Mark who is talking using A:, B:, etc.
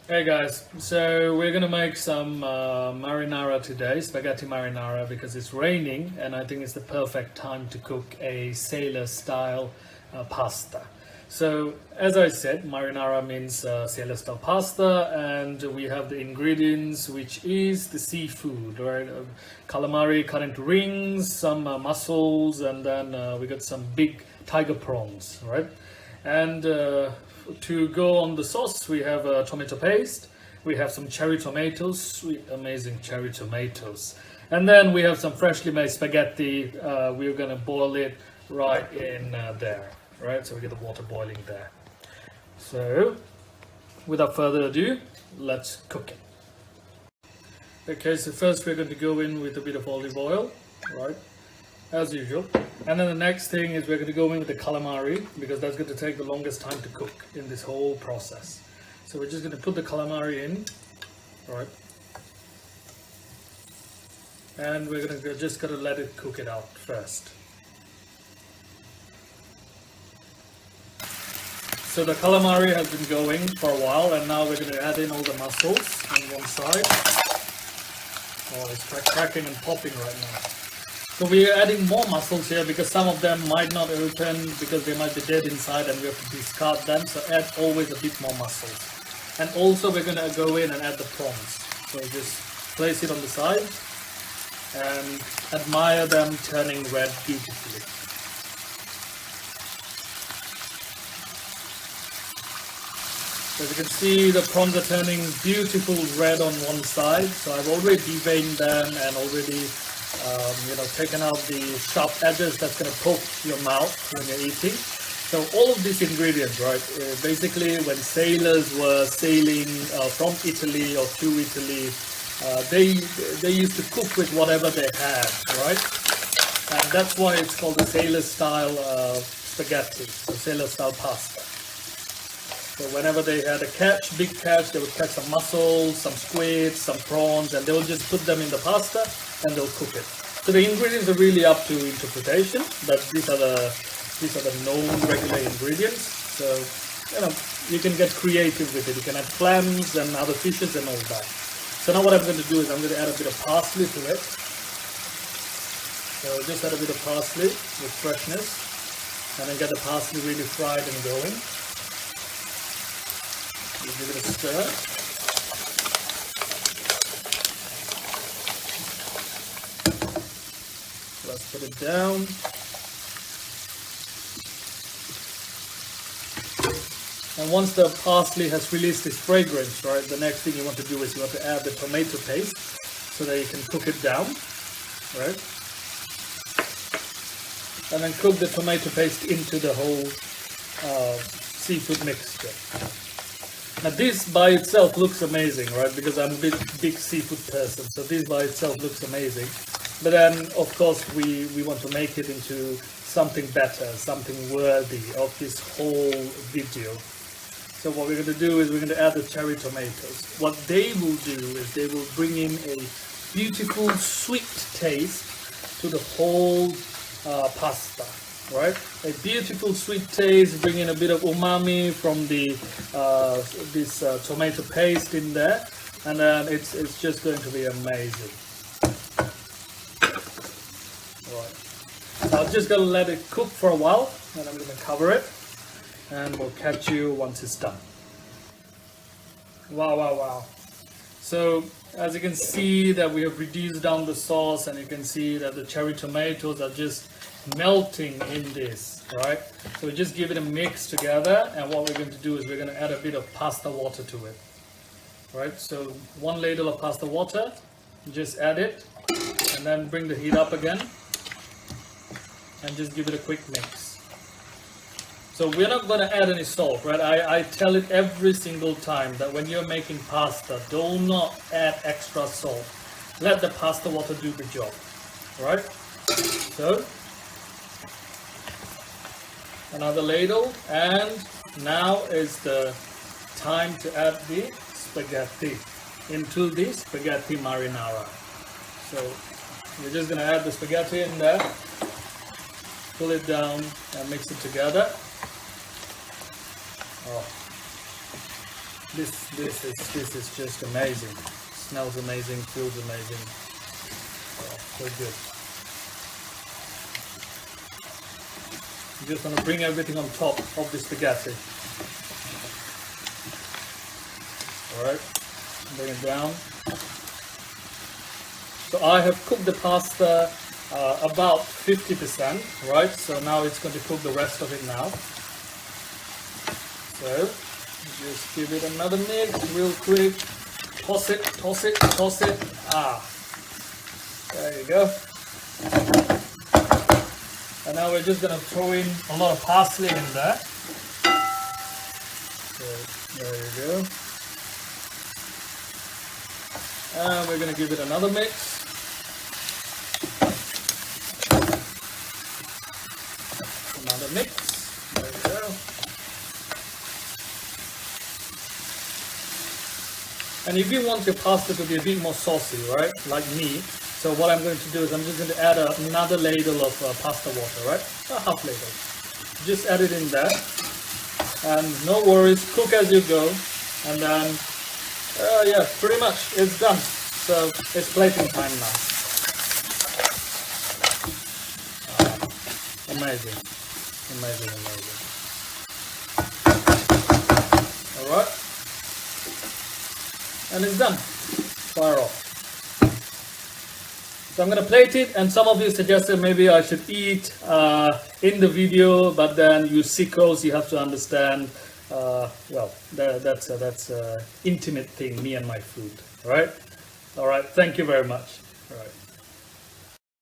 A: Hey guys, so we're gonna make some marinara today, spaghetti marinara, because it's raining and I think it's the perfect time to cook a sailor style pasta. So as I said, marinara means sailor style pasta, and we have the ingredients, which is the seafood, right? Calamari cut into rings, some mussels, and then we got some big tiger prawns, right? And to go on the sauce, we have a tomato paste, we have some cherry tomatoes, sweet, amazing cherry tomatoes. And then we have some freshly made spaghetti. We're gonna boil it right in there, right? So we get the water boiling there. So without further ado, let's cook it. Okay, so first we're going to go in with a bit of olive oil, right? As usual. And then the next thing is we're going to go in with the calamari, because that's going to take the longest time to cook in this whole process. So we're just going to put the calamari in, right? And we're going to just gotta let it cook it out first. So the calamari has been going for a while, and now we're going to add in all the mussels on one side. Oh, it's cracking and popping right now. So we are adding more mussels here because some of them might not open because they might be dead inside and we have to discard them. So add always a bit more mussels. And also we're going to go in and add the prawns. So just place it on the side and admire them turning red beautifully. So as you can see, the prawns are turning beautiful red on one side. So I've already deveined them and already taken out the sharp edges that's going to poke your mouth when you're eating. So all of these ingredients, right, basically when sailors were sailing from Italy or to Italy, they used to cook with whatever they had, right? And that's why it's called the sailor style spaghetti, so sailor style pasta. So whenever they had a catch, big catch, they would catch some mussels, some squid, some prawns, and they'll just put them in the pasta and they'll cook it. So the ingredients are really up to interpretation, but these are the known regular ingredients. So you can get creative with it. You can add clams and other fishes and all that. So now what I'm going to do is I'm going to add a bit of parsley to it. So just add a bit of parsley with freshness, and then get the parsley really fried and going. Give it a stir. Let's put it down. And once the parsley has released its fragrance, right, the next thing you want to do is you want to add the tomato paste so that you can cook it down, right? And then cook the tomato paste into the whole seafood mixture. Now this by itself looks amazing, right? Because I'm a big seafood person, so this by itself looks amazing. But then, of course, we want to make it into something better, something worthy of this whole video. So what we're going to do is we're going to add the cherry tomatoes. What they will do is they will bring in a beautiful sweet taste to the whole pasta. Right, a beautiful sweet taste, bring in a bit of umami from the this tomato paste in there, and then it's just going to be amazing. Right, so I'm just gonna let it cook for a while, and I'm gonna cover it, and we'll catch you once it's done. Wow! So as you can see that we have reduced down the sauce, and you can see that the cherry tomatoes are just melting in this, right? So we just give it a mix together, and what we're going to do is we're going to add a bit of pasta water to it, right? So 1 ladle of pasta water, just add it, and then bring the heat up again, and just give it a quick mix. So we're not going to add any salt, right? I tell it every single time that when you're making pasta, do not add extra salt. Let the pasta water do the job, right? So another ladle, and now is the time to add the spaghetti into the spaghetti marinara. So we're just going to add the spaghetti in there, pull it down and mix it together. Oh, This is just amazing. Smells amazing, feels amazing. Oh, so good. I'm just going to bring everything on top of the spaghetti. Alright, bring it down. So I have cooked the pasta about 50%, right? So now it's going to cook the rest of it now. So just give it another mix real quick. Toss it, toss it, toss it. Ah, there you go. And now we're just going to throw in a lot of parsley in there. So there you go. And we're going to give it another mix. Another mix. There you go. And if you want your pasta to be a bit more saucy, right, like me, so what I'm going to do is I'm just going to add another ladle of pasta water, right, a half ladle. Just add it in there, and no worries, cook as you go, and then, yeah, pretty much it's done. So it's plating time now. Amazing, amazing, amazing. All right. And it's done. Fire off. So I'm going to plate it, and some of you suggested maybe I should eat in the video, but then you sickos, you have to understand, well, that's an intimate thing, me and my food, all right? All right, thank you very much. All right.